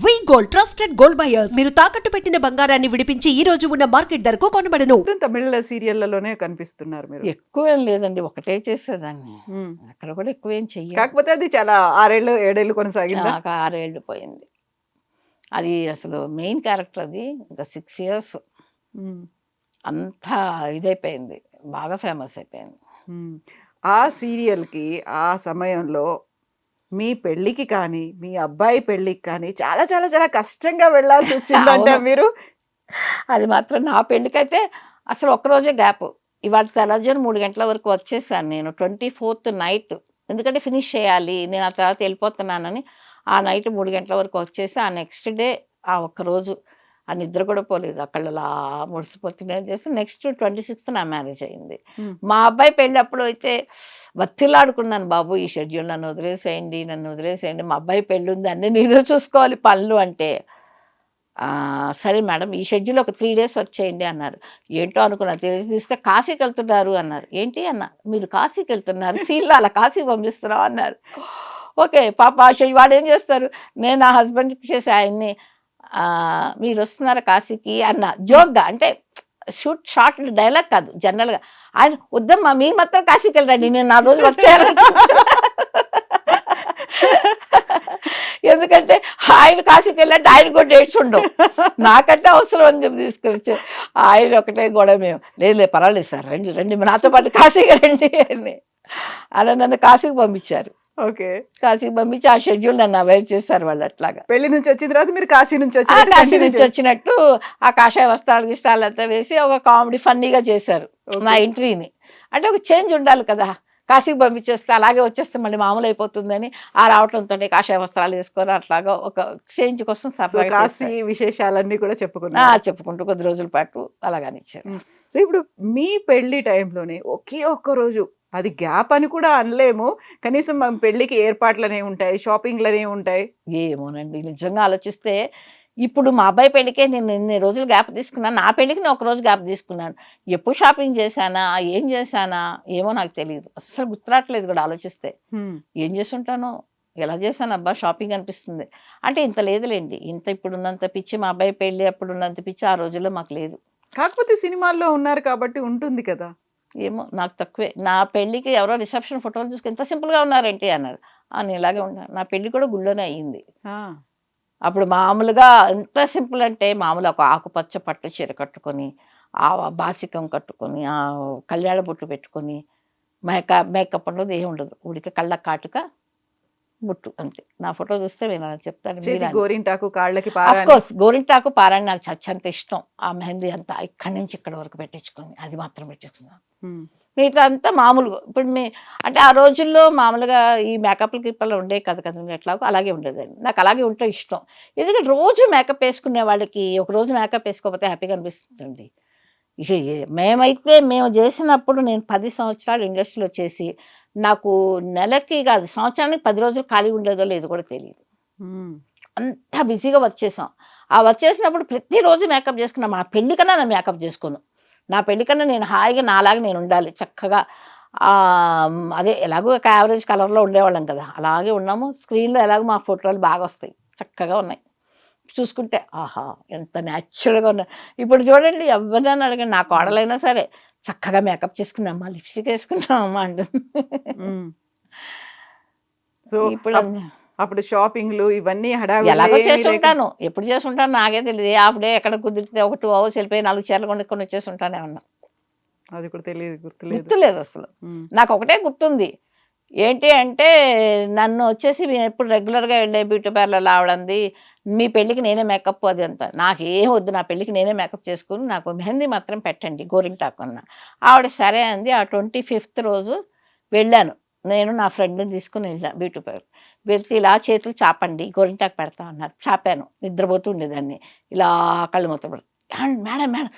వి gold trusted gold buyers మీరు తాకట్టు పెట్టిన బంగారాన్ని విడిపించి ఈ రోజు ఉన్న మార్కెట్ ధరకు కొనబడను. తమిళ సీరియళ్లలోనే కనిపిస్తున్నారు మీరు. ఎక్కువేం లేదండి, ఒకటే చేసేదాన్ని. ఉమ్. అక్కడ కూడా ఎక్కువేం చెయ్యాలి. కాకపోతే అది చాలా 6 ఏళ్ళు కొనసాగిందా? 6 ఏళ్ళు పోయింది. అది అసలు మెయిన్ క్యారెక్టర్, అది ఇంకా 6 years ఉమ్. అంతా ఇదైపోయింది, బాగా ఫేమస్ అయిపోయింది. ఉమ్. ఆ సీరియల్కి ఆ సమయంలో మీ పెళ్ళికి కానీ మీ అబ్బాయి పెళ్ళికి కానీ చాలా చాలా చాలా కష్టంగా వెళ్ళాల్సి వచ్చిందంటే అవును. మీరు. అది మాత్రం నా పెళ్ళికైతే అసలు ఒక్కరోజే గ్యాప్. ఇవాళ తెల్లజాను 3 గంటల వరకు వచ్చేసాను నేను 24th నైట్. ఎందుకంటే ఫినిష్ చేయాలి, నేను ఆ తర్వాత వెళ్ళిపోతున్నానని ఆ నైట్ 3 గంటల వరకు వచ్చేసి ఆ నెక్స్ట్ డే ఆ ఒక్కరోజు ఆ నిద్ర కూడా పోలేదు, అక్కడలా ముడిసిపోతున్నాయి చేసి నెక్స్ట్ 26th నా మ్యారేజ్ అయింది. ఉమ్. మా అబ్బాయి పెళ్ళి అప్పుడు అయితే వత్తిలాడుకున్నాను, బాబు ఈ షెడ్యూల్ నన్ను వదిలేసేయండి, మా అబ్బాయి పెళ్ళి ఉంది, అన్నీ నీదే చూసుకోవాలి పనులు అంటే. సరే మేడం ఈ షెడ్యూల్ ఒక 3 days వచ్చేయండి అన్నారు. ఏంటో అనుకున్నా, తెలిస్తే కాశీకి వెళ్తున్నారు అన్నారు. ఏంటి అన్న, మీరు కాశీకి వెళ్తున్నారు, సీన్లో అలా కాశీకి పంపిస్తున్నాం అన్నారు. ఓకే పాప వాడు ఏం చేస్తారు, నేను నా హస్బెండ్కి చేసి ఆయన్ని మీరు వస్తున్నారా కాశీకి అన్న జోక్గా, అంటే షార్ట్ డైలాగ్ కాదు, జనరల్గా. ఆయన వద్దమ్మా మీరు మాత్రం కాశీకి వెళ్ళండి, నేను 4 రోజులు వచ్చాను. ఎందుకంటే ఆయన కాశీకి వెళ్ళంటే ఆయన కూడా డేట్స్ ఉండవు, నాకంటే అవసరం అని చెప్పి తీసుకొచ్చి ఆయన ఒకటే గొడవ. మేము లేదు పర్వాలేదు సార్, రండి నాతో పాటు కాశీకి రండి అని అలా నన్ను కాశీకి పంపించారు. ఓకే. కాశీకి పంపించి ఆ షెడ్యూల్ నన్ను అవాయిడ్ చేస్తారు వాళ్ళు. అట్లాగా పెళ్లి నుంచి వచ్చిన తర్వాత మీరు కాశీ నుంచి కాశీ నుంచి వచ్చినట్టు ఆ కాషాయ వస్త్రాలు గిస్తాలు అంతా వేసి ఒక కామెడీ ఫన్నీగా చేశారు నా ఎంట్రీని. అంటే ఒక చేంజ్ ఉండాలి కదా, కాశీకి పంపించేస్తే అలాగే వచ్చేస్తే మళ్ళీ మామూలు అయిపోతుందని ఆ రావటంతో కాషాయ వస్త్రాలు వేసుకొని అట్లాగా ఒక చేంజ్ కోసం కాశీ విశేషాలన్నీ కూడా చెప్పుకున్నారు. చెప్పుకుంటూ కొద్ది రోజుల పాటు అలాగని ఇచ్చారు. సో ఇప్పుడు మీ పెళ్లి టైంలోనే ఒకే ఒక్క రోజు, అది గ్యాప్ అని కూడా అనలేము, కనీసం మన పెళ్లికి ఏర్పాట్లనే ఉంటాయి, షాపింగ్లనే ఉంటాయి. ఏమోనండి, నిజంగా ఆలోచిస్తే ఇప్పుడు మా అబ్బాయి పెళ్ళికే నేను ఎన్ని రోజులు గ్యాప్ తీసుకున్నాను, నా పెళ్ళికి నేను 1 రోజు గ్యాప్ తీసుకున్నాను. ఎప్పుడు షాపింగ్ చేశానా, ఏం చేశానా ఏమో నాకు తెలియదు, అస్సలు గుర్తురాట్లేదు కూడా ఆలోచిస్తే. ఏం చేస్తుంటానో, ఎలా చేశాను అబ్బా షాపింగ్ అనిపిస్తుంది. అంటే ఇంత లేదులేండి, ఇంత ఇప్పుడున్నంత పిచ్చి మా అబ్బాయి పెళ్ళి అప్పుడు ఉన్నంత పిచ్చి ఆ రోజుల్లో మాకు లేదు. కాకపోతే సినిమాల్లో ఉన్నారు కాబట్టి ఉంటుంది కదా. ఏమో నాకు తక్కువే. నా పెళ్ళికి ఎవరో రిసెప్షన్ ఫోటోలు చూసుకుని ఎంత సింపుల్గా ఉన్నారేంటి అన్నారు. నేను ఇలాగే ఉన్నాను. నా పెళ్ళి కూడా గుళ్ళోనే అయ్యింది. అప్పుడు మామూలుగా ఎంత సింపుల్ అంటే, మామూలు ఒక ఆకుపచ్చ పట్టు చీర కట్టుకొని, ఆ బాసికం కట్టుకొని, ఆ కళ్యాణ బొట్టు పెట్టుకొని, మేకప్ అన్నది ఏమి ఉండదు, ఉడికి కళ్ళ కాటుక బొట్టు అంతే. నా ఫోటో చూస్తే నేను అలా చెప్తాను. గోరింటాకు కాళ్ళకి గోరింటాకు పారాయణ నాకు చచ్చంత ఇష్టం. ఆ మెహందీ అంతా ఇక్కడి నుంచి ఇక్కడ వరకు పెట్టించుకొని అది మాత్రం పెట్టించుకున్నాను. మిగతా అంతా మామూలుగా ఇప్పుడు అంటే ఆ రోజుల్లో మామూలుగా ఈ మేకప్లు గిప్పలు ఉండే కదా ఎట్లాగో అలాగే ఉండేదండి. నాకు అలాగే ఉంటే ఇష్టం. ఎందుకంటే రోజు మేకప్ వేసుకునే వాళ్ళకి ఒక రోజు మేకప్ వేసుకోకపోతే హ్యాపీగా అనిపిస్తుందండి. ఇక మేము చేసినప్పుడు నేను 10 సంవత్సరాలు ఇండస్ట్రీలో చేసి నాకు నెలకి కాదు సంవత్సరానికి 10 రోజులు ఖాళీ ఉండేదో లేదో కూడా తెలియదు. అంత బిజీగా వర్క్ చేసాం. ఆ వర్క్ చేసినప్పుడు ప్రతిరోజు మేకప్ చేసుకున్నా. మా పెళ్ళికన్నా నేను మేకప్ చేసుకోను. నా పెళ్ళికన్నా నేను హాయిగా నాలాగా నేను ఉండాలి చక్కగా. అదే ఎలాగో ఒక యావరేజ్ కలర్లో ఉండేవాళ్ళం కదా, అలాగే ఉన్నాము. స్క్రీన్లో ఎలాగో మా ఫోటోలు బాగా వస్తాయి, చక్కగా ఉన్నాయి. చూసుకుంటే ఆహా ఎంత న్యాచురల్గా ఉన్నాయి. ఇప్పుడు చూడండి ఎవరినైనా అడగండి, నా కోడలైనా సరే చక్కగా మేకప్ చేసుకున్నామ్మా, లిప్స్టిక్ వేసుకున్నామమ్మా అంటుంది. సో ఇప్పుడు అప్పుడు షాపింగ్లు ఇవన్నీ ఎలాగో చేసుంటాను, ఎప్పుడు చేసుంటాను నాకే తెలియదు. హాఫ్ డే ఎక్కడ కుదిరితే ఒక 2 hours వెళ్ళిపోయి 4 చీరలు కొనుక్కొని వచ్చేసుంటానే ఉన్నా. అది కూడా తెలియదు, గుర్తులేదు అసలు. నాకు ఒకటే గుర్తుంది, ఏంటి అంటే నన్ను వచ్చేసి మేము ఎప్పుడు రెగ్యులర్గా వెళ్ళే బ్యూటీ పార్లర్ ఆవిడంది, మీ పెళ్ళికి నేనే మేకప్ అది అంతా. నాకేం వద్దు, నా పెళ్ళికి నేనే మేకప్ చేసుకుని నాకు మెహందీ మాత్రం పెట్టండి గోరింటాకు అన్న. ఆవిడ సరే అంది. ఆ 25th రోజు వెళ్ళాను నేను, నా ఫ్రెండ్ని తీసుకుని వెళ్ళాను బ్యూటీ పార్లర్. వెళ్తే ఇలా చేతులు చాపండి గోరింటాకు పెడతా అన్నారు. చాపాను, నిద్రపోతూ ఉండేదాన్ని. ఇలా కళ్ళు మొత్తం మేడం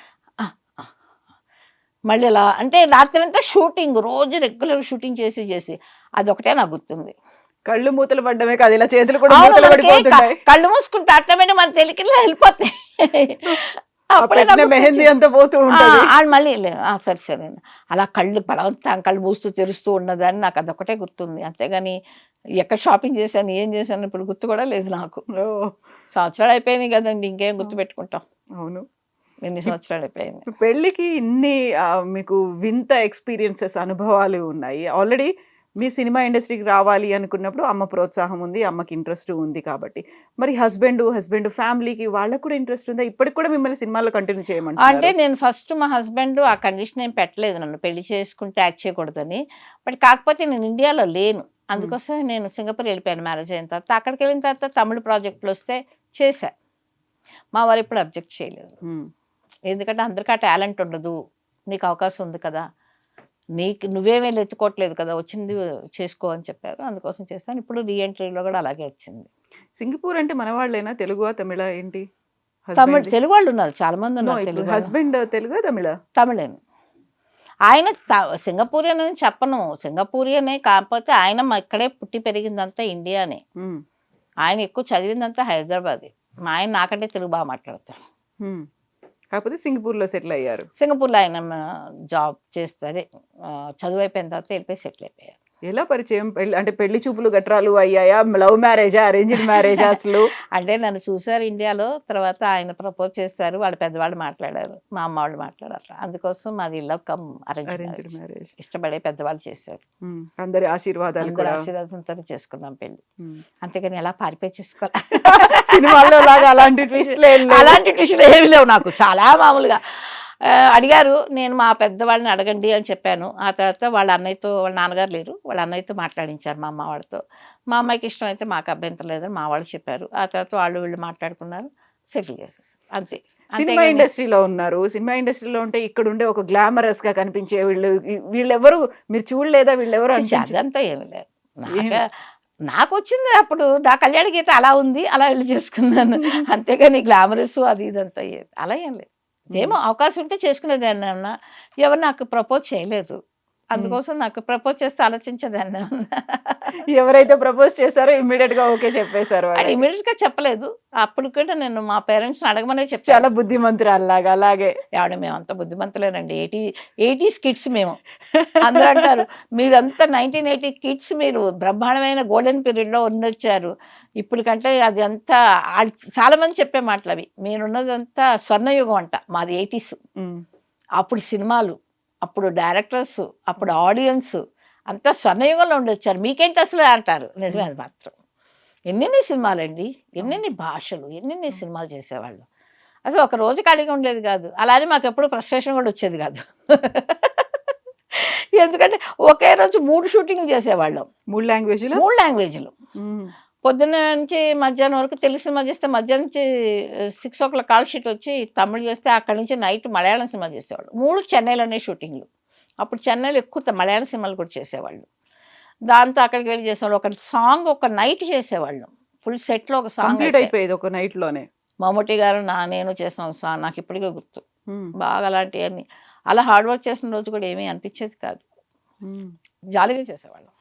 మళ్ళీ ఇలా అంటే రాత్రి అంతా షూటింగ్, రోజు రెగ్యులర్ షూటింగ్ చేసి అదొకటే నాకు గుర్తుంది. కళ్ళు మూతలు పడ్డమే కాదు, ఇలా చేతులు కూడా మూతలు పడిపోతుంటాయి. కళ్ళు మూసుకుంటే అట్టమైన మన తెలికిలో వెళ్ళిపోతాయి. మెహందీ అంతా పోతూ ఉంటుంది. మళ్ళీ సరే అలా కళ్ళు బలవంతం కళ్ళు మూస్తూ తెరుస్తూ ఉన్నదని నాకు అదొకటే గుర్తుంది. అంతేగాని ఎక్కడ షాపింగ్ చేశాను, ఏం చేశాను ఇప్పుడు గుర్తు కూడా లేదు నాకు. ఓ, సంవత్సరాలు అయిపోయింది కదండి, ఇంకేం గుర్తు పెట్టుకుంటాం. అవును. ఎన్ని సంవత్సరాలు అయిపోయింది. పెళ్ళికి ఇన్ని మీకు వింత ఎక్స్పీరియన్సెస్, అనుభవాలు ఉన్నాయి. ఆల్రెడీ మీ సినిమా ఇండస్ట్రీకి రావాలి అనుకున్నప్పుడు అమ్మ ప్రోత్సాహం ఉంది, అమ్మకి ఇంట్రెస్ట్ ఉంది కాబట్టి. మరి హస్బెండ్ ఫ్యామిలీకి వాళ్ళకు కూడా ఇంట్రెస్ట్ ఉందా? ఇప్పటికి కూడా మిమ్మల్ని సినిమాలో కంటిన్యూ అంటే చేయమంటున్నారు? నేను ఫస్ట్ మా హస్బెండ్ ఆ కండిషన్ ఏం పెట్టలేదు నన్ను పెళ్లి చేసుకుంటే యాక్ట్ చేయకూడదని. బట్ కాకపోతే నేను ఇండియాలో లేను, అందుకోసమే నేను సింగపూర్ వెళ్ళిపోయాను మ్యారేజ్ అయిన తర్వాత. అక్కడికి వెళ్ళిన తర్వాత తమిళ ప్రాజెక్టులు వస్తే చేశా. మా వారు ఇప్పుడు అబ్జెక్ట్ చేయలేదు, ఎందుకంటే అందరికీ ఆ టాలెంట్ ఉండదు, నీకు అవకాశం ఉంది కదా, నువ్వేమీ ఎత్తుకోవట్లేదు కదా, వచ్చింది చేసుకో అని చెప్పారు. అందుకోసం చేస్తాను. ఇప్పుడు రీఎంట్రీలో కూడా అలాగే వచ్చింది. సింగపూర్ అంటే మన వాళ్ళేనా? తెలుగువా తమిళ ఏంటి? తెలుగు వాళ్ళు ఉన్నారు, చాలా మంది ఉన్నారు తెలుగు వాళ్ళు. హస్బెండ్ తెలుగా తమిళ? తమిళేను. ఆయన సింగపూరియన్ అని చెప్పను, సింగపూరియనే, కాకపోతే ఆయన ఇక్కడే పుట్టి పెరిగిందంతా ఇండియానే. ఆయన ఎక్కువ చదివిందంతా హైదరాబాద్. మా ఆయన నాకంటే తెలుగు బాగా మాట్లాడతారు. కాకపోతే సింగపూర్లో సెటిల్ అయ్యారు. సింగపూర్లో ఆయన జాబ్ చేస్తే చదువు అయిపోయిన తర్వాత వెళ్ళిపోయి సెటిల్ అయిపోయారు. ఎలా పరిచయం? అంటే పెళ్లి చూపులు గట్రాలు అయ్యాయా? లవ్ మ్యారేజా, అరేంజ్డ్ మ్యారేజా అసలు? అంటే నన్ను చూసారు ఇండియాలో, తర్వాత ఆయన ప్రపోజ్ చేశారు, వాళ్ళ పెద్దవాళ్ళు మాట్లాడారు, మా అమ్మ వాళ్ళు మాట్లాడారు. అందుకోసం మాది లవ్ కమ్ అరేంజ్డ్ మ్యారేజ్. ఇష్టపడే పెద్దవాళ్ళు చేశారు. అందరి ఆశీర్వాదాలు అందరి కూడా. ఆశీర్వాదంతో చేసుకున్నాం పెళ్లి. అంతేగాని ఎలా పారిపోయి చేసుకోవాలి. సినిమాల్లో లాగా అలాంటి ట్విస్ట్ అలాంటి ట్విస్ట్ ఏమి లేవు నాకు, చాలా మామూలుగా అడిగారు. నేను మా పెద్దవాళ్ళని అడగండి అని చెప్పాను. ఆ తర్వాత వాళ్ళ అన్నయ్యతో, వాళ్ళ నాన్నగారు లేరు, వాళ్ళ అన్నయ్యతో మాట్లాడించారు మా అమ్మ వాళ్ళతో. మా అమ్మాయికి ఇష్టం అయితే మాకు అభ్యంతరం లేదని మా వాళ్ళు చెప్పారు. ఆ తర్వాత వీళ్ళు మాట్లాడుకున్నారు, సెటిల్ చేసేసి అంతే. సినిమా ఇండస్ట్రీలో ఉన్నారు. సినిమా ఇండస్ట్రీలో ఉంటే ఇక్కడ ఉండే ఒక గ్లామరస్ గా కనిపించే వీళ్ళెవరు మీరు చూడలేదా? వీళ్ళెవరు అదంతా ఏమి లేదు. నాకు వచ్చింది అప్పుడు, నా కళ్యాణ గీత అలా ఉంది, అలా వెళ్ళి చేసుకున్నాను. అంతేగాని గ్లామరస్ అది ఇదంతా అలా ఏం లేదు. ఏమో అవకాశం ఉంటే చేసుకునేదాన్ని అన్నా. ఎవరు నాకు ప్రపోజ్ చేయలేదు, అందుకోసం నాకు ప్రపోజ్ చేస్తే ఆలోచించేదాన్ని. ఎవరైతే ప్రపోజ్ చేశారో ఇమ్మీడియట్ గా ఓకే చెప్పేశారు. అది ఇమీడియట్ గా చెప్పలేదు, అప్పుడు కూడా నేను మా పేరెంట్స్ అడగమనే చెప్పాను. చాలా బుద్ధిమంతురాల్లాగా. అలాగే ఆవిడ మేము అంత బుద్ధిమంతులేనండి, 80s కిడ్స్ మేము. అందరూ అంటారు మీరంతా 1980 కిడ్స్, మీరు బ్రహ్మాండమైన గోల్డెన్ పీరియడ్లో ఉండొచ్చారు. ఇప్పుడు కంటే అది అంతా చాలా మంది చెప్పే మాటలు అవి. మీరున్నదంతా స్వర్ణయుగం అంట, మాది 80s. అప్పుడు సినిమాలు, అప్పుడు డైరెక్టర్స్, అప్పుడు ఆడియన్స్ అంతా స్వర్ణయుగంలో ఉండొచ్చారు, మీకేంటి అసలు అంటారు. నిజమే, అది మాత్రం. ఎన్నెన్ని సినిమాలండి, ఎన్నెన్ని భాషలు, ఎన్నెన్ని సినిమాలు చేసేవాళ్ళు. అసలు ఒక రోజు ఖాళీగా ఉండేది కాదు. అలానే మాకు ఎప్పుడు ఫ్రస్ట్రేషన్ కూడా వచ్చేది కాదు. ఎందుకంటే ఒకే రోజు 3 షూటింగ్లు చేసేవాళ్ళం. 3 లాంగ్వేజ్లు. 3 లాంగ్వేజ్లు. పొద్దున్న నుంచి మధ్యాహ్నం వరకు తెలుగు సినిమా చేస్తే, మధ్యాహ్నం నుంచి 6 o'clock కాల్ షీట్ వచ్చి తమిళ్ చేస్తే, అక్కడి నుంచి నైట్ మలయాళం సినిమా చేసేవాళ్ళు. 3 చెన్నైలోనే షూటింగ్లు. అప్పుడు చెన్నైలో ఎక్కువ మలయాళం సినిమాలు కూడా చేసేవాళ్ళు. దాంతో అక్కడికి వెళ్ళి చేసేవాళ్ళు. ఒక సాంగ్ ఒక నైట్ చేసేవాళ్ళు, ఫుల్ సెట్లో ఒక సాంగ్ అయిపోయేది ఒక నైట్ లోనే. మమ్మూటి గారు నేను చేసిన ఒక సాంగ్ నాకు ఇప్పటికే గుర్తు బాగా. అలాంటివన్నీ అలా హార్డ్ వర్క్ చేసిన రోజు కూడా ఏమీ అనిపించేది కాదు, జాలీగా చేసేవాళ్ళం.